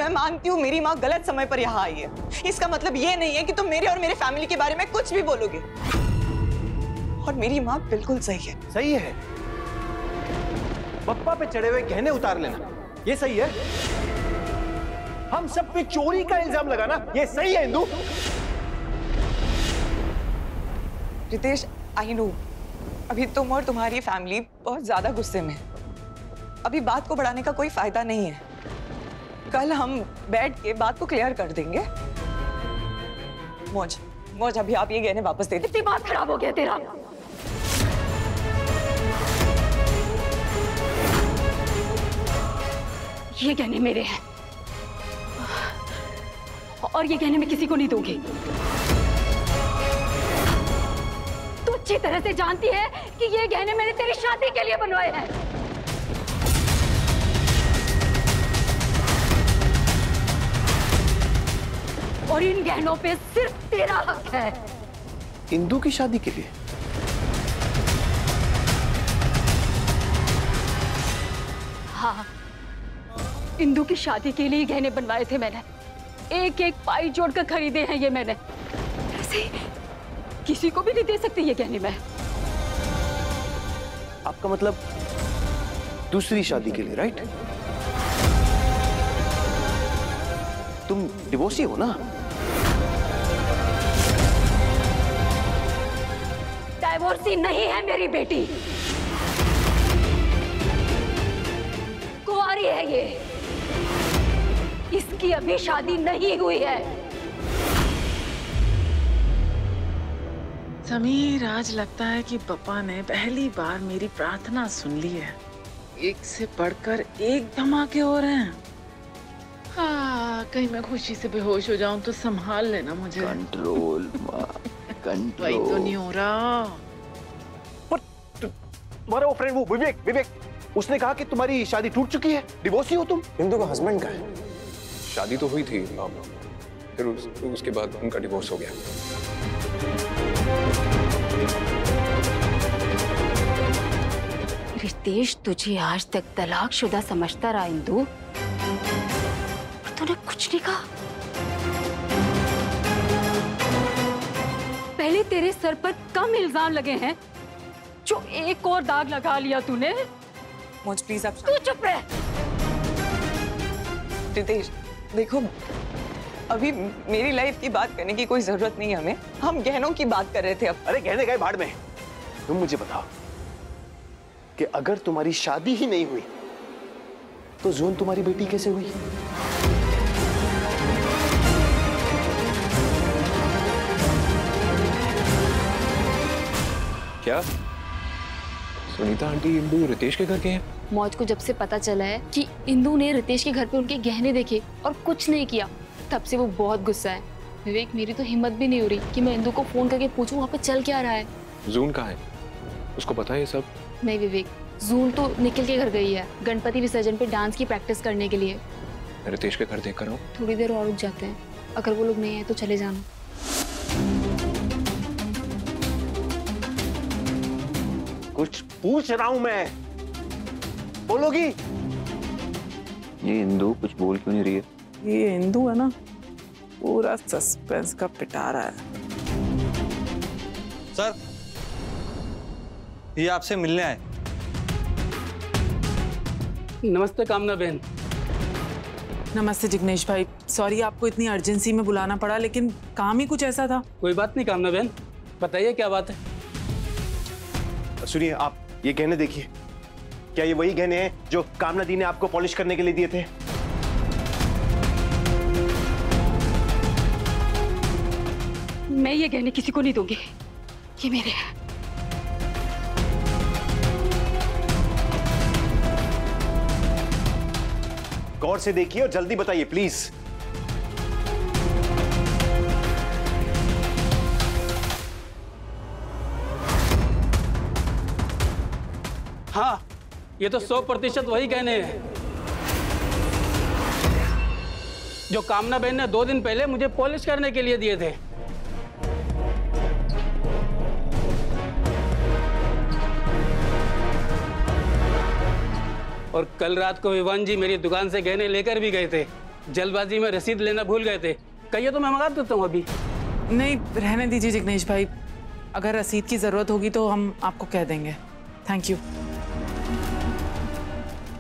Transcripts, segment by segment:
मैं मानती हूँ मेरी माँ गलत समय पर यहाँ आई है। इसका मतलब ये नहीं है कि तुम मेरे और मेरे फैमिली के बारे में कुछ भी बोलोगे। और मेरी माँ बिल्कुल सही है। सही है? पप्पा पे चढ़े हुए गहने उतार लेना, ये सही है? हम सब पे चोरी का इल्जाम लगाना, ये सही है इंदु? रितेश, आई नो अभी तुम और तुम्हारी फैमिली बहुत ज्यादा गुस्से में। अभी बात को बढ़ाने का कोई फायदा नहीं है। कल हम बैठ के बात को क्लियर कर देंगे। मौज अभी आप ये गहने वापस दे दो। दिमाग खराब हो गया तेरा। ये गहने मेरे हैं और ये गहने मैं किसी को नहीं दूंगी। तू अच्छी तरह से जानती है कि ये गहने मैंने तेरी शादी के लिए बनवाए हैं। और इन गहनों पे सिर्फ तेरा हक है। इंदु की शादी के लिए? हाँ, इंदु की शादी के लिए गहने बनवाए थे मैंने। एक एक पाई जोड़कर खरीदे हैं ये मैंने। ऐसे किसी को भी नहीं दे सकती ये गहने मैं। आपका मतलब दूसरी शादी के लिए, राइट? तुम डिवोर्सी हो ना? डाइवोर्सी नहीं है मेरी बेटी, कुंवारी है ये। इसकी अभी शादी नहीं हुई है। समीर, आज लगता है कि पापा ने पहली बार मेरी प्रार्थना सुन ली है। एक से बढ़कर एक धमाके हो रहे हैं। हाँ, कहीं मैं खुशी से बेहोश हो जाऊं तो संभाल लेना मुझे। कंट्रोल माँ, कंट्रोल। वही तो नहीं हो रहा। पर तुम्हारा वो फ्रेंड, वो विवेक, उसने कहा कि तुम्हारी शादी टूट चुकी है, डिवोर्सी हो तुम। इंदु का हस्बैंड का है। शादी तो हुई थी, फिर उसके बाद उनका डिवोर्स हो गया। रितेश तुझे आज तक तलाकशुदा समझता रहा इंदु, तूने कुछ नहीं कहा। पहले तेरे सर पर कम इल्जाम लगे हैं, जो एक और दाग लगा लिया तूने। मौज प्लीज आप तू चुप रह। रितेश देखो, अभी मेरी लाइफ की बात करने की कोई जरूरत नहीं है हमें। हम गहनों की बात कर रहे थे अब। अरे गहने गए भाड़ में। तुम मुझे बताओ कि अगर तुम्हारी शादी ही नहीं हुई तो जून तुम्हारी बेटी कैसे हुई? क्या सुनीता आंटी इंदु रितेश के घर गए हैं? मौज को जब से पता चला है कि इंदु ने रितेश के घर पे उनके गहने देखे और कुछ नहीं किया, तब से वो बहुत गुस्सा है। विवेक, मेरी तो हिम्मत भी नहीं हो रही कि मैं इंदु को फोन करके पूछूं वहाँ पे चल क्या रहा है। जून कहाँ है? उसको पता है ये सब? नहीं विवेक, जून तो निखिल के घर गई है गणपति विसर्जन पे डांस की प्रैक्टिस करने के लिए। रितेश के घर देख कर आओ। थोड़ी देर और रुक जाते हैं, अगर वो लोग नहीं आए तो चले जाना। कुछ पूछ रहा हूं मैं, बोलोगी? ये इंदु कुछ बोल क्यों नहीं रही है? ये इंदु है ना, पूरा सस्पेंस का पिटारा है। सर, ये आपसे मिलने आए। नमस्ते कामना बहन। नमस्ते जिग्नेश भाई, सॉरी आपको इतनी अर्जेंसी में बुलाना पड़ा, लेकिन काम ही कुछ ऐसा था। कोई बात नहीं कामना बहन, बताइए क्या बात है। सुनिए, आप ये गहने देखिए। क्या ये वही गहने हैं जो कामना दी ने आपको पॉलिश करने के लिए दिए थे? मैं ये गहने किसी को नहीं दूंगी, ये मेरे हैं। गौर से देखिए और जल्दी बताइए प्लीज। हाँ, ये तो 100% वही गहने हैं जो कामना बहन ने 2 दिन पहले मुझे पॉलिश करने के लिए दिए थे। और कल रात को विवान जी मेरी दुकान से गहने लेकर भी गए थे। जल्दबाजी में रसीद लेना भूल गए थे। कहिए तो मैं मंगा देता हूँ अभी। नहीं, रहने दीजिए जिग्नेश भाई, अगर रसीद की जरूरत होगी तो हम आपको कह देंगे। Thank you.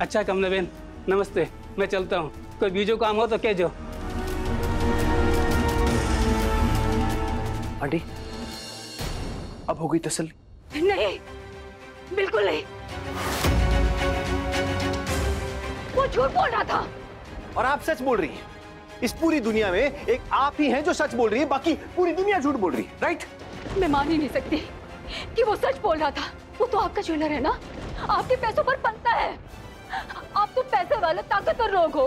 अच्छा कमला बहन, नमस्ते, मैं चलता हूँ। कोई बीजो काम हो तो कह जो। आंटी, अब हो गई तसल्ली? नहीं, बिल्कुल नहीं। वो झूठ बोल रहा था। और आप सच बोल रही हैं। इस पूरी दुनिया में एक आप ही हैं जो सच बोल रही है, बाकी पूरी दुनिया झूठ बोल रही है, राइट? मैं मान ही नहीं सकती कि वो सच बोल रहा था। वो तो आपका ज्वेलर है ना, आपके पैसों पर पलता है। आप तो पैसे वाले ताकतवर लोग हो,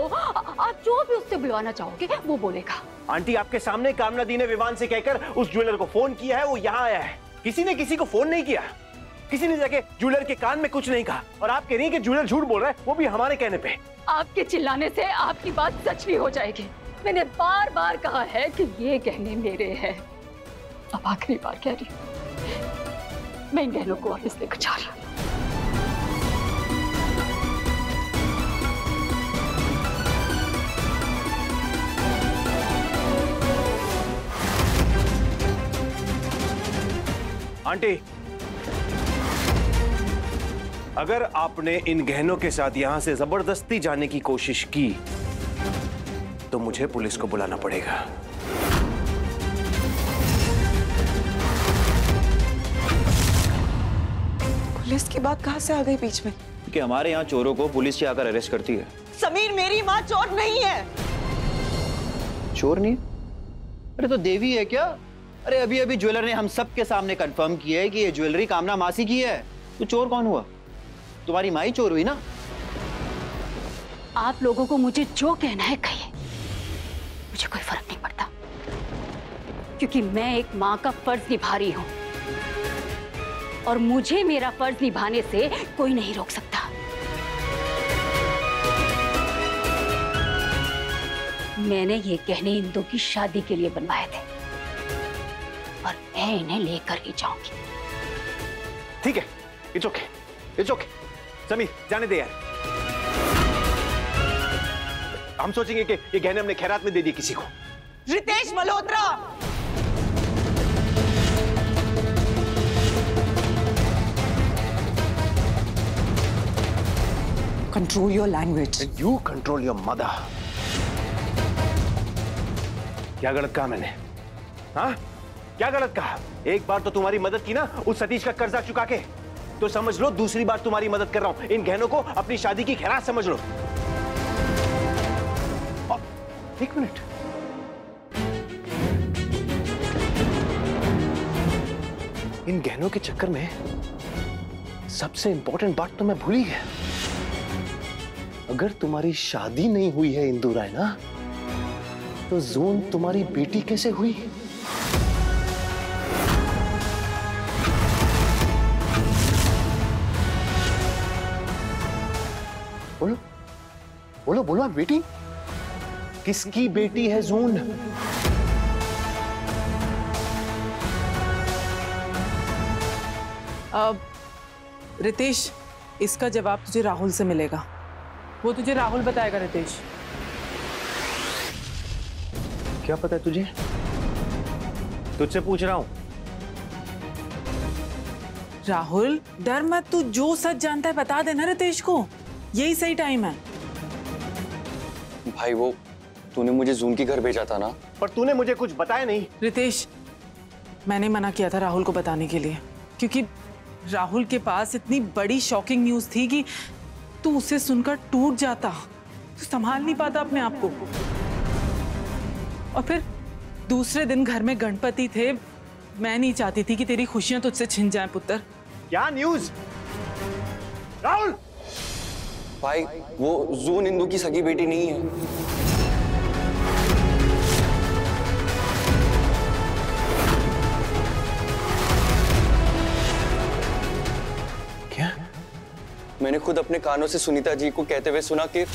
आप जो भी उससे बुलवाना चाहोगे वो बोलेगा। आंटी, आपके सामने कामना दी ने विवान से कहकर उस ज्वेलर को फोन किया है, वो यहाँ आया है। किसी ने किसी को फोन नहीं किया, किसी ने जाके ज्वेलर के कान में कुछ नहीं कहा, और आप कह रही हैं कि ज्वेलर झूठ बोल रहा है, वो भी हमारे कहने पे। आपके चिल्लाने से आपकी बात सच नहीं हो जाएगी। मैंने बार बार कहा है कि ये गहने मेरे हैं। अब आखिरी बार कह रही हूँ, मैं इन गहनों को वापस लेकर जा रहा हूँ। आंटी, अगर आपने इन गहनों के साथ यहां से जबरदस्ती जाने की कोशिश की तो मुझे पुलिस को बुलाना पड़ेगा। पुलिस की बात कहां से आ गई बीच में? कि हमारे यहाँ चोरों को पुलिस ही आकर अरेस्ट करती है। समीर, मेरी माँ चोर नहीं है। चोर नहीं? अरे तो देवी है क्या? अरे अभी अभी ज्वेलर ने हम सब के सामने कंफर्म किया है कि ये ज्वेलरी कामना मासी की है। तो चोर कौन हुआ? तुम्हारी माँ ही चोर हुई ना? आप लोगों को मुझे जो कहना है कहिए, मुझे कोई फर्क नहीं पड़ता, क्योंकि मैं एक माँ का फर्ज निभा रही हूँ और मुझे मेरा फर्ज निभाने से कोई नहीं रोक सकता। मैंने ये गहने इंदु की शादी के लिए बनवाए थे और मैं इन्हें लेकर ही जाऊंगी। ठीक है, it's okay, it's okay. Sameer, जाने दे यार। हम सोचेंगे कि ये गहने हमने खैरात में दे दिए किसी को। Ritesh Malhotra, control your language. You control your mother. क्या गलत कहा मैंने? हाँ, क्या गलत कहा? एक बार तो तुम्हारी मदद की ना उस सतीश का कर्जा चुका के, तो समझ लो दूसरी बार तुम्हारी मदद कर रहा हूं। इन गहनों को अपनी शादी की खैरात समझ लो। एक मिनट, इन गहनों के चक्कर में सबसे इंपॉर्टेंट बात तो मैं भूल ही गया। अगर तुम्हारी शादी नहीं हुई है इंदु राय ना, तो जून तुम्हारी बेटी कैसे हुई? बोलो बोलो बोलो, बेटी किसकी बेटी है जून? अब रितेश, इसका जवाब तुझे राहुल से मिलेगा। वो तुझे राहुल बताएगा। रितेश, क्या पता है तुझे? तुझसे पूछ रहा हूं। राहुल डर मत, तू जो सच जानता है बता देना रितेश को, यही सही टाइम है। भाई, वो तूने मुझे जून के घर भेजा था ना? पर तूने मुझे कुछ बताया नहीं। रितेश, मैंने मना किया था राहुल को बताने के लिए, क्योंकि राहुल के पास इतनी बड़ी शॉकिंग न्यूज़ थी कि तू उसे सुनकर टूट जाता, तू संभाल नहीं पाता अपने आप को। और फिर दूसरे दिन घर में गणपति थे। मैं नहीं चाहती थी कि तेरी खुशियां तुझसे छिन जाएं पुत्र। क्या न्यूज़? राहुल! भाई, वो जून इंदु की सगी बेटी नहीं है। क्या? मैंने खुद अपने कानों से सुनीता जी को कहते हुए सुना कि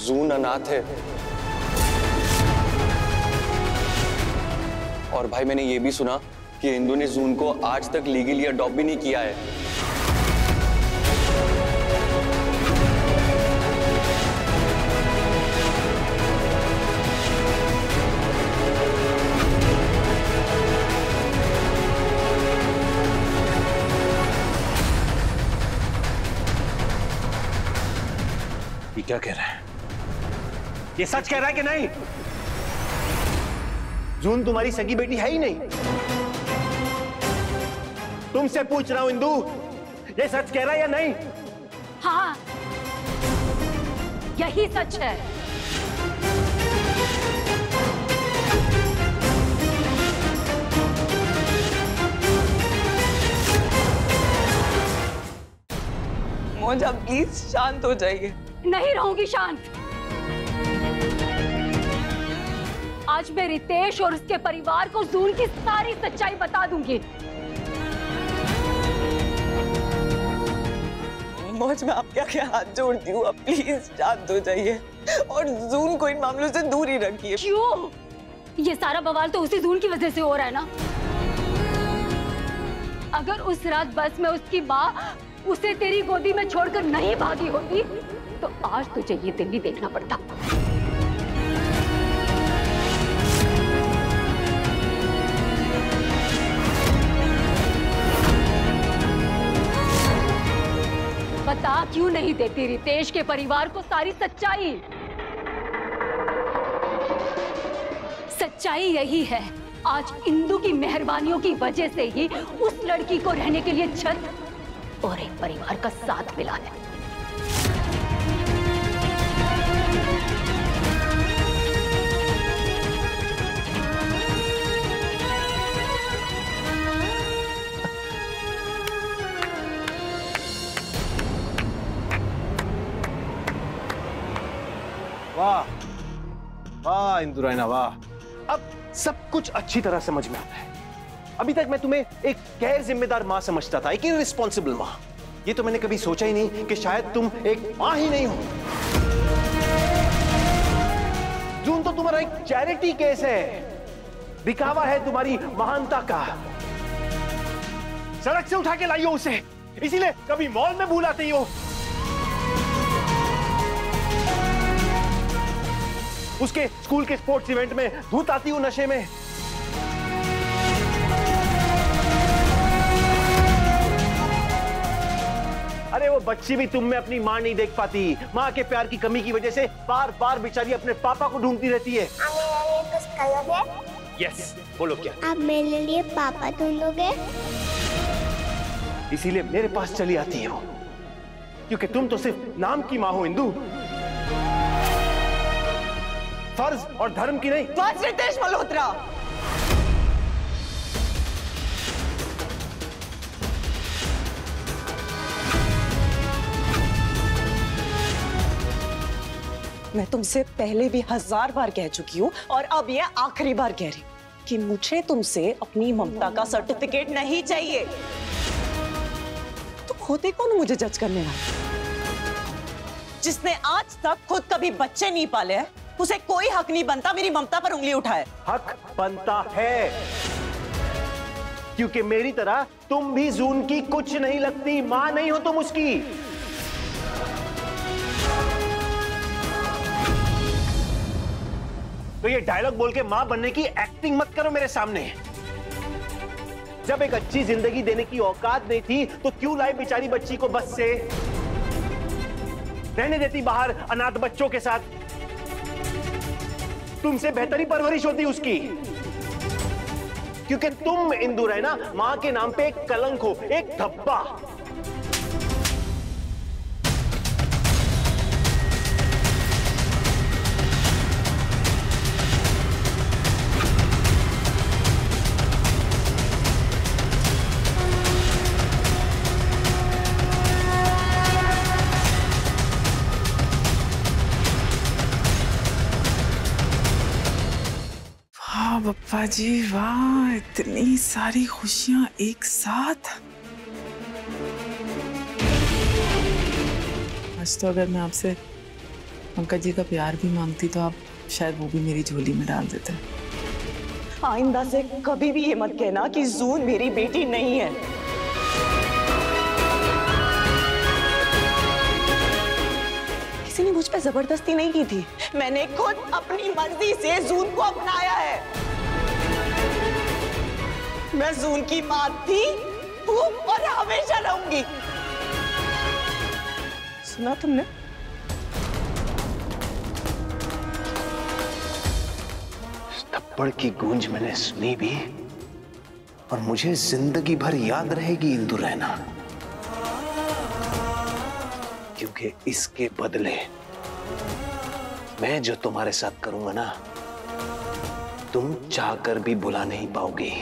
जून अनाथ है। और भाई, मैंने ये भी सुना कि इंदु ने जून को आज तक लीगली अडॉप्ट भी नहीं किया है। क्या कह रहा है? ये सच कह रहा है कि नहीं? जून तुम्हारी सगी बेटी है ही नहीं। तुमसे पूछ रहा हूं इंदु, ये सच कह रहा है या नहीं? हाँ, यही सच है। मोजा प्लीज शांत हो जाइए। नहीं रहूंगी शांत। आज मैं रितेश और उसके परिवार को जून की सारी सच्चाई बता दूंगी। मौज, मैं आपके आगे हाथ जोड़ती हूँ, आप प्लीज शांत हो जाइए और जून को इन मामलों से दूर ही रखिए। क्यों? ये सारा बवाल तो उसी जून की वजह से हो रहा है ना। अगर उस रात बस में उसकी माँ उसे तेरी गोदी में छोड़कर नहीं भागी होती तो आज तुझे ये दिन भी देखना पड़ता। बता क्यों नहीं देती रितेश के परिवार को सारी सच्चाई? सच्चाई यही है, आज इंदु की मेहरबानियों की वजह से ही उस लड़की को रहने के लिए छत और एक परिवार का साथ मिला है। वाह वाह इंदु रायना वाह, अब सब कुछ अच्छी तरह समझ में आता है। अभी तक मैं तुम्हें एक गैर जिम्मेदार मां समझता था, एक इररिस्पॉन्सिबल मां। ये तो मैंने कभी सोचा ही नहीं कि शायद तुम एक मां ही नहीं हो। जून तो तुम्हारा एक चैरिटी केस है, दिखावा है तुम्हारी महानता का। सड़क से उठा के लाई हो उसे, इसीलिए कभी मॉल में भूल आती हो, उसके स्कूल के स्पोर्ट्स इवेंट में धूत आती हो नशे में। अरे वो बच्ची भी तुम में अपनी मां नहीं देख पाती। मां के प्यार की कमी की वजह से बार बार बेचारी अपने पापा को ढूंढती रहती है। आप मेरे लिए कुछ करोगे? यस, बोलो क्या? आप मेरे लिए पापा ढूंढोगे? इसीलिए मेरे पास चली आती हो, क्योंकि तुम तो सिर्फ नाम की मां हो इंदु, फर्ज और धर्म की नहीं। बस रितेश मल्होत्रा, मैं तुमसे पहले भी 1000 बार कह चुकी हूँ और अब ये आखिरी बार कह रही हूँ कि मुझे तुमसे अपनी ममता का सर्टिफिकेट नहीं चाहिए। तुम होते कौन हो मुझे जज करने वाले? जिसने आज तक खुद कभी बच्चे नहीं पाले हैं, उसे कोई हक नहीं बनता मेरी ममता पर उंगली उठाए। हक बनता है, क्योंकि मेरी तरह तुम भी जून की कुछ नहीं लगती, मां नहीं हो तुम उसकी। तो ये डायलॉग बोल के मां बनने की एक्टिंग मत करो मेरे सामने। जब एक अच्छी जिंदगी देने की औकात नहीं थी तो क्यों लाई बेचारी बच्ची को बस से? रहने देती बाहर अनाथ बच्चों के साथ, तुमसे बेहतरी परवरिश होती उसकी। क्योंकि तुम इंदु रैना मां के नाम पे एक कलंक हो, एक धब्बा। बप्पा जी वाह, इतनी सारी खुशियां एक साथ। आज तो अगर मैं आपसे पंकज जी का प्यार भी मांगती तो आप शायद वो भी मेरी झोली में डाल देते। आइंदा से कभी भी ये मत कहना कि जून मेरी बेटी नहीं है। किसी ने मुझ पे जबरदस्ती नहीं की थी, मैंने खुद अपनी मर्जी से जून को अपनाया है। मैं जून की मां थी, हूं और हमेशा रहूंगी। सुना तुमने? थप्पड़ की गूंज मैंने सुनी भी, और मुझे जिंदगी भर याद रहेगी इंदु रैना, क्योंकि इसके बदले मैं जो तुम्हारे साथ करूंगा ना, तुम चाहकर भी भुला नहीं पाओगी।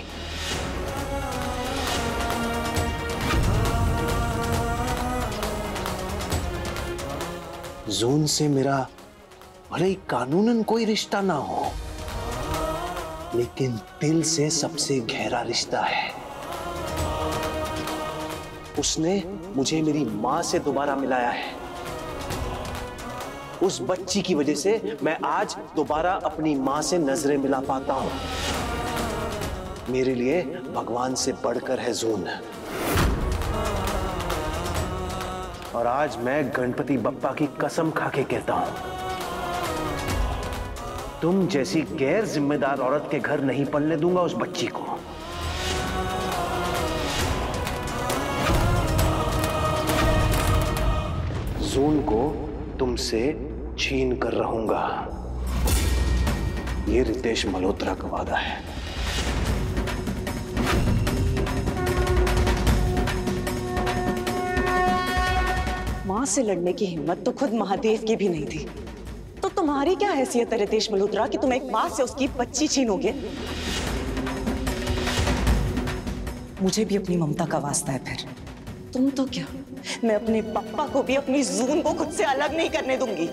जून से मेरा भले ही कानूनन कोई रिश्ता ना हो, लेकिन दिल से सबसे गहरा रिश्ता है। उसने मुझे मेरी मां से दोबारा मिलाया है। उस बच्ची की वजह से मैं आज दोबारा अपनी मां से नजरें मिला पाता हूं। मेरे लिए भगवान से बढ़कर है जून। और आज मैं गणपति बप्पा की कसम खा के कहता हूं, तुम जैसी गैर जिम्मेदार औरत के घर नहीं पलने दूंगा उस बच्ची को। जून को तुमसे छीन कर रहूंगा, ये रितेश मल्होत्रा का वादा है। मां से लड़ने की हिम्मत तो खुद महादेव की भी नहीं थी, तो तुम्हारी क्या हैसियत है रितेश मल्होत्रा कि तुम एक मां से उसकी बच्ची छीनोगे? मुझे भी अपनी ममता का वास्ता है। फिर तुम तो क्या, मैं अपने पापा को भी अपनी जून को खुद से अलग नहीं करने दूंगी।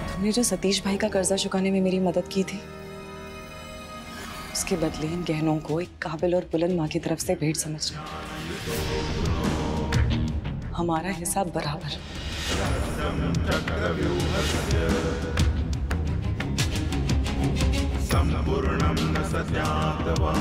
तुमने जो सतीश भाई का कर्जा चुकाने में मेरी मदद की थी, उसके बदले इन गहनों को एक काबिल और बुलंद माँ की तरफ से भेंट समझना। हमारा हिसाब बराबर। संपूर्णं न सत्यात्वा